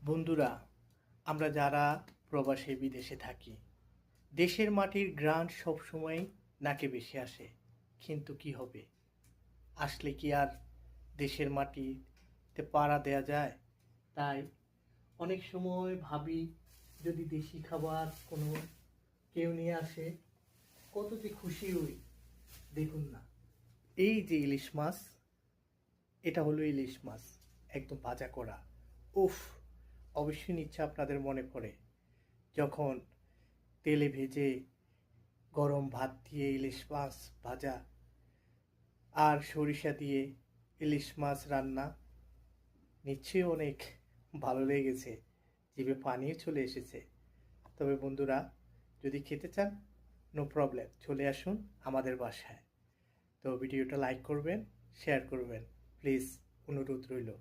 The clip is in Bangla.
বন্ধুরা, আমরা যারা প্রবাসে বিদেশে থাকি, দেশের মাটির ঘ্রাণ সবসময় নাকে ভেসে আসে। কিন্তু কি হবে, আসলে কি আর দেশের মাটিতে পাড়া দেয়া যায়? তাই অনেক সময় ভাবি, যদি দেশি খাবার কোনো কেউ নিয়ে আসে, কত যে খুশি হই। দেখুন না, এই যে ইলিশ মাছ, এটা হলো ইলিশ মাছ, একদম ভাজা করা। উফ, অবশ্যই নিচ্ছে আপনাদের মনে পড়ে যখন তেলে ভেজে গরম ভাত দিয়ে ইলিশ মাছ ভাজা আর সরিষা দিয়ে ইলিশ মাছ রান্না। নিশ্চয়ই অনেক ভালো লেগেছে, জিভে পানিও চলে এসেছে। তবে বন্ধুরা, যদি খেতে চান, নো প্রবলেম, চলে আসুন আমাদের বাসায়। তো ভিডিওটা লাইক করবেন, শেয়ার করবেন, প্লিজ, অনুরোধ রইল।